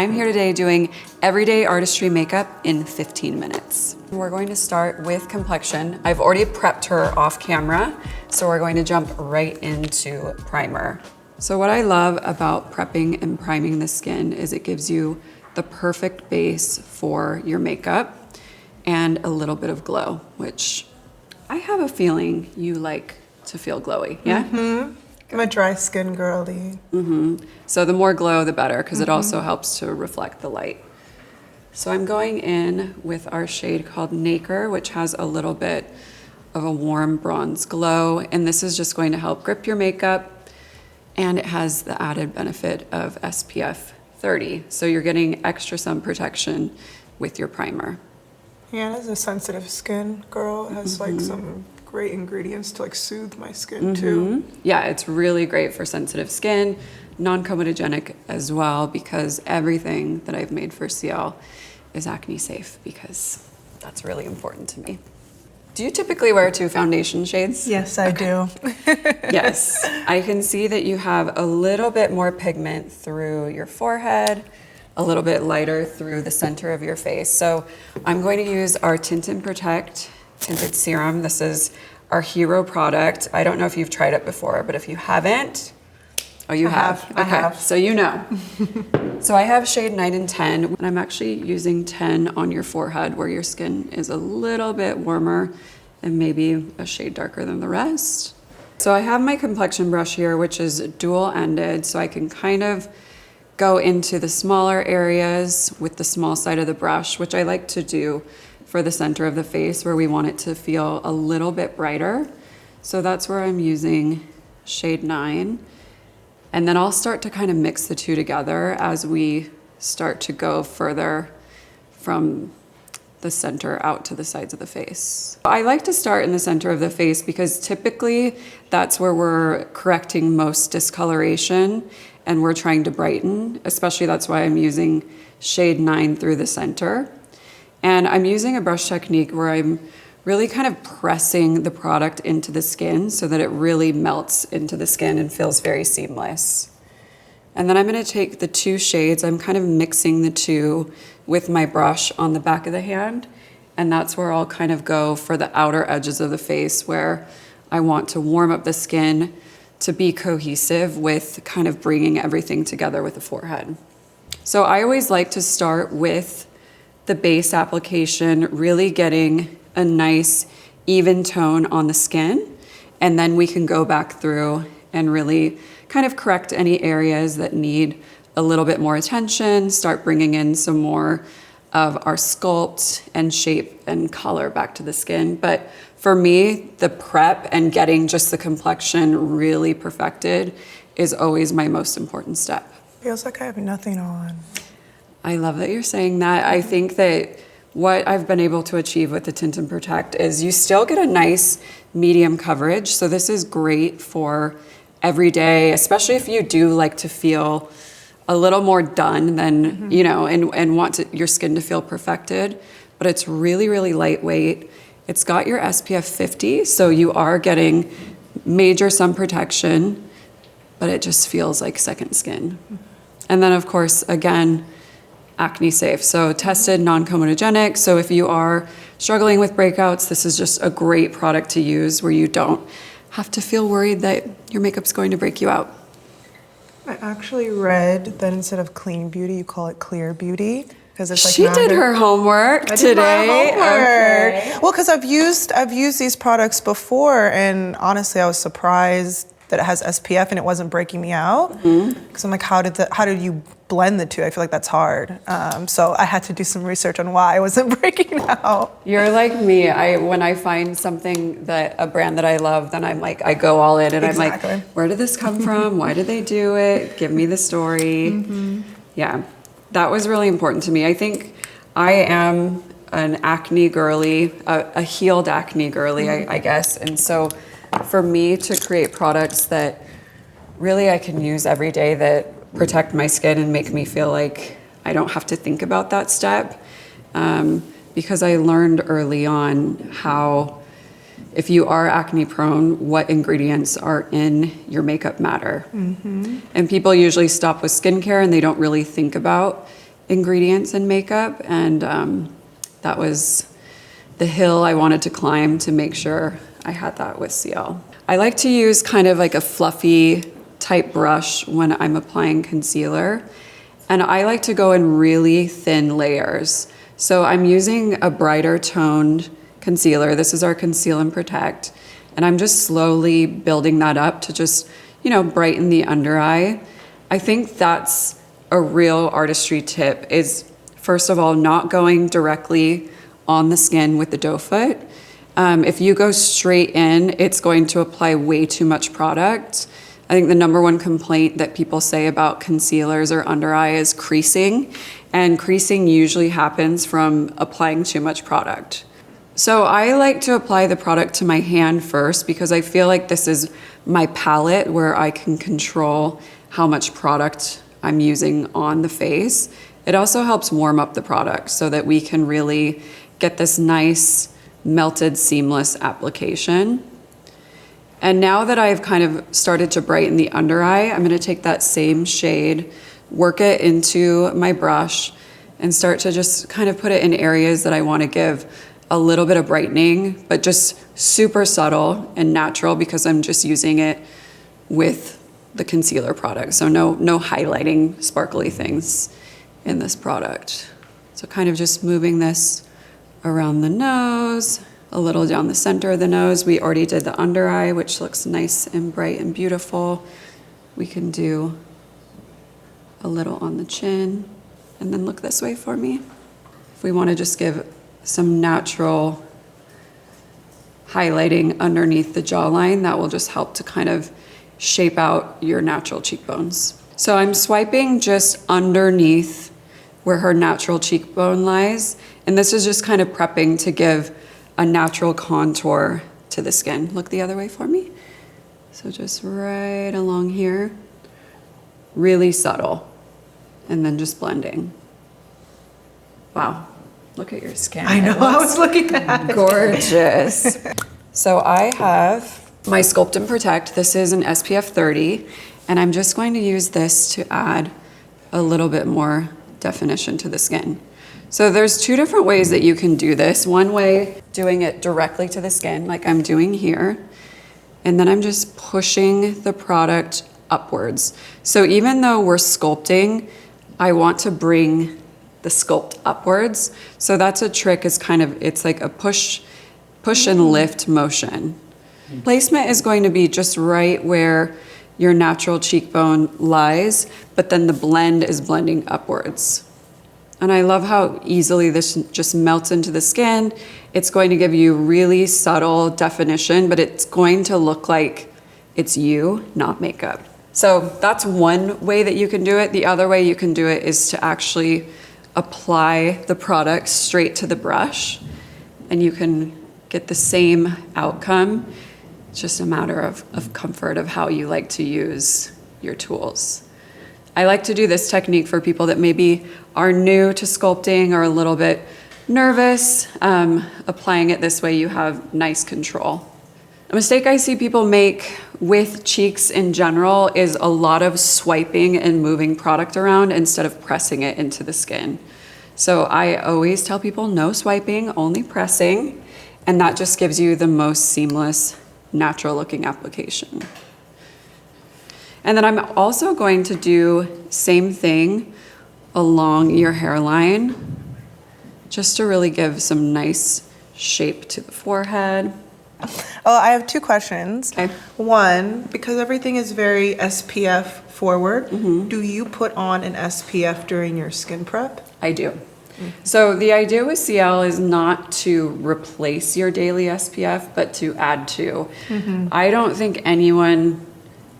I'm here today doing everyday artistry makeup in 15 minutes. We're going to start with Complexion. I've already prepped her off camera, so we're going to jump right into primer. So what I love about prepping and priming the skin is it gives you the perfect base for your makeup and a little bit of glow, which I have a feeling you like to feel glowy, yeah? Mm-hmm. I'm a dry skin girly. Mm-hmm. So the more glow, the better, because it also helps to reflect the light. So I'm going in with our shade called Nacre, which has a little bit of a warm bronze glow, and this is just going to help grip your makeup, and it has the added benefit of SPF 30. So you're getting extra sun protection with your primer. Yeah, as a sensitive skin girl, it has like some great ingredients to like soothe my skin too. Yeah, it's really great for sensitive skin, non-comedogenic as well, because everything that I've made for Ciele is acne safe, because that's really important to me. Do you typically wear 2 foundation shades? Yes, I do. Yes, I can see that you have a little bit more pigment through your forehead, a little bit lighter through the center of your face. So I'm going to use our Tint and Protect Tinted Serum. This is our hero product. I don't know if you've tried it before, but if you haven't, oh, you have. I have. So you know. So I have shade 9 and 10, and I'm actually using 10 on your forehead where your skin is a little bit warmer and maybe a shade darker than the rest. So I have my Complexion brush here, which is dual-ended, so I can kind of go into the smaller areas with the small side of the brush, which I like to do for the center of the face where we want it to feel a little bit brighter. So that's where I'm using shade 9. And then I'll start to kind of mix the two together as we start to go further from the center out to the sides of the face. I like to start in the center of the face because typically that's where we're correcting most discoloration and we're trying to brighten, especially that's why I'm using shade 9 through the center. And I'm using a brush technique where I'm really kind of pressing the product into the skin so that it really melts into the skin and feels very seamless. And then I'm gonna take the 2 shades, I'm kind of mixing the 2 with my brush on the back of the hand, and that's where I'll kind of go for the outer edges of the face where I want to warm up the skin to be cohesive with kind of bringing everything together with the forehead. So I always like to start with the base application, really getting a nice even tone on the skin, and then we can go back through and really kind of correct any areas that need a little bit more attention, start bringing in some more of our sculpt and shape and color back to the skin. But for me, the prep and getting just the complexion really perfected is always my most important step. Feels like I have nothing on. I love that you're saying that. I think that what I've been able to achieve with the Tint and Protect is you still get a nice medium coverage. So this is great for every day, especially if you do like to feel a little more done than, you know, and want your skin to feel perfected. But it's really, really lightweight. It's got your SPF 50, so you are getting major sun protection, but it just feels like second skin. And then of course, again, acne safe. So tested, non-comedogenic. So if you are struggling with breakouts, this is just a great product to use where you don't have to feel worried that your makeup's going to break you out. I actually read that instead of clean beauty, you call it clear beauty. Because it's like she did her homework today. Okay. Well, because I've used these products before, and honestly, I was surprised that it has SPF and it wasn't breaking me out. Because I'm like, how did you blend the 2? I feel like that's hard. So I had to do some research on why I wasn't breaking out. You're like me. When I find something a brand that I love, then I'm like, I go all in, and Exactly. I'm like, where did this come from? Why did they do it? Give me the story. Yeah, that was really important to me. I think I am an acne girly, a healed acne girly, I guess. And so for me to create products that really I can use every day that protect my skin and make me feel like I don't have to think about that step, because I learned early on how, if you are acne prone, what ingredients are in your makeup matter. And people usually stop with skincare and they don't really think about ingredients in makeup, and that was the hill I wanted to climb to make sure I had that with Ciele. I like to use kind of like a fluffy type brush when I'm applying concealer, and I like to go in really thin layers. So I'm using a brighter toned concealer. This is our Conceal and Protect, and I'm just slowly building that up to just, you know, brighten the under eye. I think that's a real artistry tip, is first of all, not going directly on the skin with the doe foot. If you go straight in, it's going to apply way too much product. I think the number one complaint that people say about concealers or under eye is creasing, and creasing usually happens from applying too much product. So I like to apply the product to my hand first because I feel like this is my palette where I can control how much product I'm using on the face. It also helps warm up the product so that we can really get this nice melted seamless application. And now that I've kind of started to brighten the under eye, I'm gonna take that same shade, work it into my brush, and start to just kind of put it in areas that I wanna give a little bit of brightening, but just super subtle and natural because I'm just using it with the concealer product. So no highlighting sparkly things in this product. So kind of just moving this around the nose, a little down the center of the nose. We already did the under eye, which looks nice and bright and beautiful. We can do a little on the chin, and then look this way for me. If we want to just give some natural highlighting underneath the jawline, that will just help to kind of shape out your natural cheekbones. So I'm swiping just underneath where her natural cheekbone lies, and this is just kind of prepping to give a natural contour to the skin. Look the other way for me. So just right along here, really subtle, and then just blending. Wow, look at your skin. I know, I was looking at it. Gorgeous. So I have my Sculpt and Protect. This is an SPF 30, and I'm just going to use this to add a little bit more definition to the skin. So there's two different ways that you can do this. One way, doing it directly to the skin, like I'm doing here, and then I'm just pushing the product upwards. So even though we're sculpting, I want to bring the sculpt upwards. So that's a trick, is kind of, it's like a push and lift motion. Placement is going to be just right where your natural cheekbone lies, but then the blend is blending upwards. And I love how easily this just melts into the skin. It's going to give you really subtle definition, but it's going to look like it's you, not makeup. So that's one way that you can do it. The other way you can do it is to actually apply the product straight to the brush, and you can get the same outcome. It's just a matter of comfort of how you like to use your tools. I like to do this technique for people that maybe are new to sculpting or a little bit nervous. Applying it this way, you have nice control. A mistake I see people make with cheeks in general is a lot of swiping and moving product around instead of pressing it into the skin. So I always tell people no swiping, only pressing, and that just gives you the most seamless, natural looking application. And then I'm also going to do same thing along your hairline, just to really give some nice shape to the forehead. Oh, I have two questions. Okay. One, because everything is very SPF forward, do you put on an SPF during your skin prep? I do. So the idea with Ciele is not to replace your daily SPF, but to add to. I don't think anyone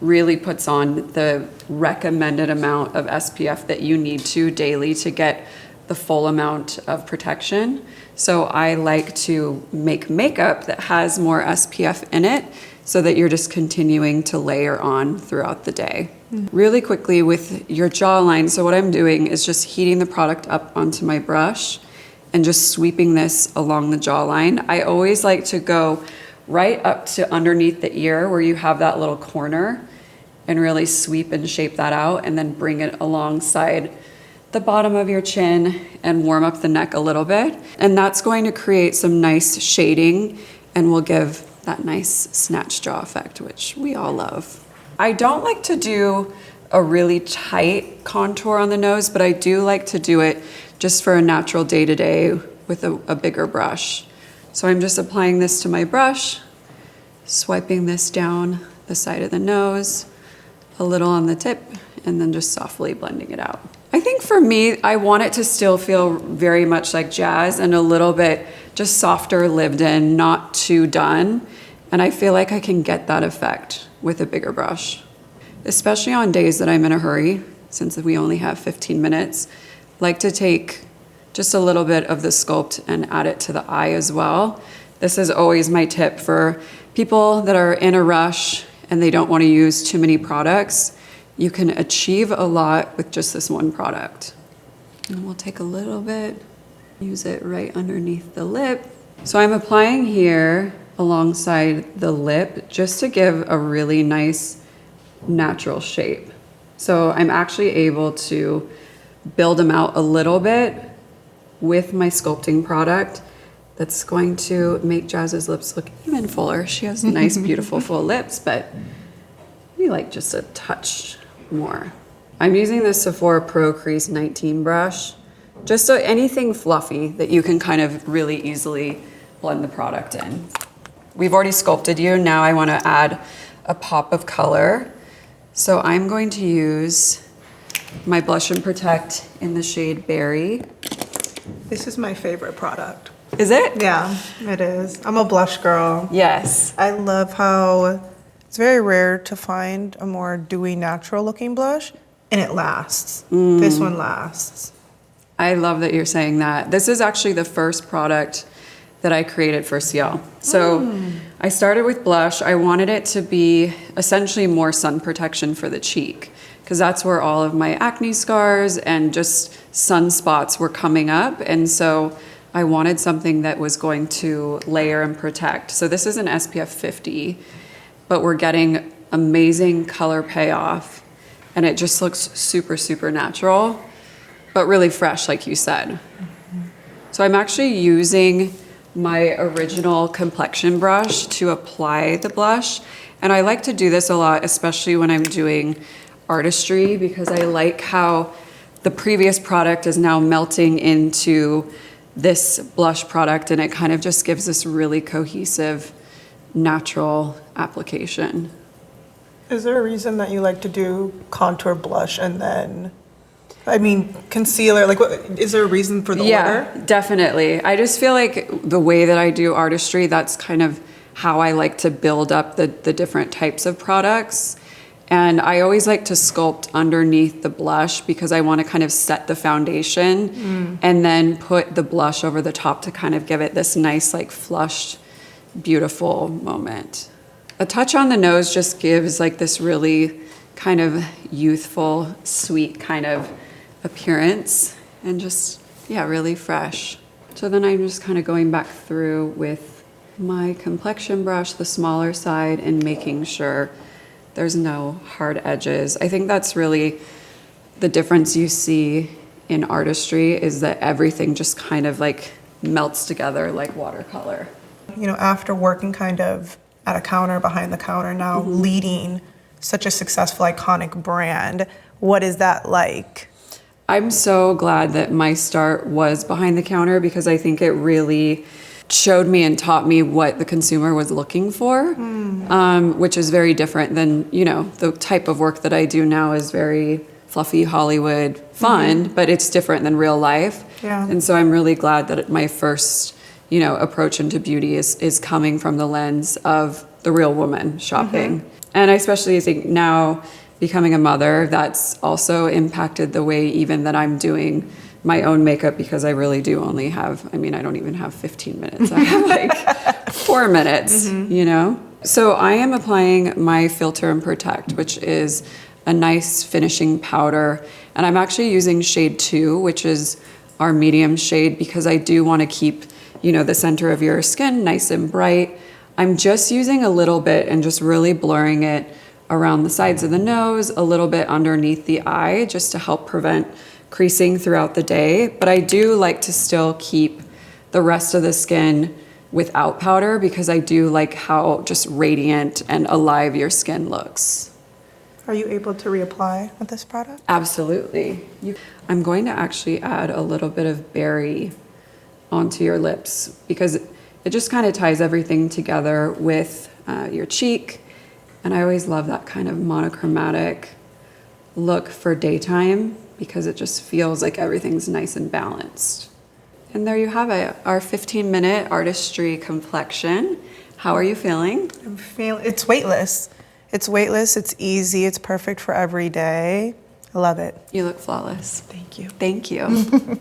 really puts on the recommended amount of SPF that you need to daily to get the full amount of protection. So I like to make makeup that has more SPF in it so that you're just continuing to layer on throughout the day. Really quickly with your jawline, so what I'm doing is just heating the product up onto my brush and just sweeping this along the jawline. I always like to go right up to underneath the ear where you have that little corner and really sweep and shape that out, and then bring it alongside the bottom of your chin and warm up the neck a little bit. And that's going to create some nice shading and will give that nice snatch jaw effect, which we all love. I don't like to do a really tight contour on the nose, but I do like to do it just for a natural day-to-day with a bigger brush. So I'm just applying this to my brush, swiping this down the side of the nose, a little on the tip, and then just softly blending it out. I think for me, I want it to still feel very much like Jaz and a little bit just softer, lived in, not too done. And I feel like I can get that effect with a bigger brush, especially on days that I'm in a hurry, since we only have 15 minutes. Like to take just a little bit of the sculpt and add it to the eye as well. This is always my tip for people that are in a rush and they don't want to use too many products. You can achieve a lot with just this one product. And we'll take a little bit, use it right underneath the lip. So I'm applying here alongside the lip just to give a really nice natural shape. So I'm actually able to build them out a little bit with my sculpting product that's going to make Jaz's lips look even fuller. She has nice, beautiful, full lips, but we like just a touch more. I'm using the Sephora Pro Crease 19 brush, just so anything fluffy that you can kind of really easily blend the product in. We've already sculpted you. Now I want to add a pop of color. So I'm going to use my Blush and Protect in the shade Berry. This is my favorite product. Is it? Yeah, it is. I'm a blush girl. Yes. I love how it's very rare to find a more dewy, natural looking blush, and it lasts. This one lasts. I love that you're saying that. This is actually the first product that I created for Ciele. So I started with blush. I wanted it to be essentially more sun protection for the cheek, because that's where all of my acne scars and just sunspots were coming up. And so I wanted something that was going to layer and protect. So this is an SPF 50, but we're getting amazing color payoff. And it just looks super, super natural, but really fresh, like you said. So I'm actually using my original Complexion brush to apply the blush. And I like to do this a lot, especially when I'm doing artistry, because I like how the previous product is now melting into this blush product, and it kind of just gives this really cohesive, natural application. Is there a reason that you like to do contour blush and then, I mean, concealer? Like, what, is there a reason for the order? Yeah, definitely. I just feel like the way that I do artistry, that's kind of how I like to build up the different types of products. And I always like to sculpt underneath the blush because I want to kind of set the foundation and then put the blush over the top to kind of give it this nice, like, flushed, beautiful moment. A touch on the nose just gives like this really kind of youthful, sweet kind of appearance, and just, yeah, really fresh. So then I'm just kind of going back through with my Complexion brush, the smaller side, and making sure there's no hard edges. I think that's really the difference you see in artistry, is that everything just kind of like melts together like watercolor. You know, after working kind of at a counter, behind the counter, now leading such a successful, iconic brand, what is that like? I'm so glad that my start was behind the counter, because I think it really showed me and taught me what the consumer was looking for, which is very different than, you know, the type of work that I do now is very fluffy Hollywood fun, but it's different than real life. Yeah. And so I'm really glad that my first, you know, approach into beauty is coming from the lens of the real woman shopping. And I especially think now, becoming a mother, that's also impacted the way even that I'm doing my own makeup, because I really do only have, I mean, I don't even have 15 minutes. I have like 4 minutes, you know? So I am applying my Filter and Protect, which is a nice finishing powder. And I'm actually using shade 2, which is our medium shade, because I do want to keep, you know, the center of your skin nice and bright. I'm just using a little bit and just really blurring it around the sides of the nose, a little bit underneath the eye, just to help prevent creasing throughout the day, but I do like to still keep the rest of the skin without powder because I do like how just radiant and alive your skin looks. Are you able to reapply with this product? Absolutely. I'm going to actually add a little bit of berry onto your lips because it just kind of ties everything together with your cheek. And I always love that kind of monochromatic look for daytime because it just feels like everything's nice and balanced. And there you have it, our 15-minute artistry complexion. How are you feeling? I'm feeling, it's weightless. It's weightless, it's easy, it's perfect for every day. I love it. You look flawless. Thank you. Thank you.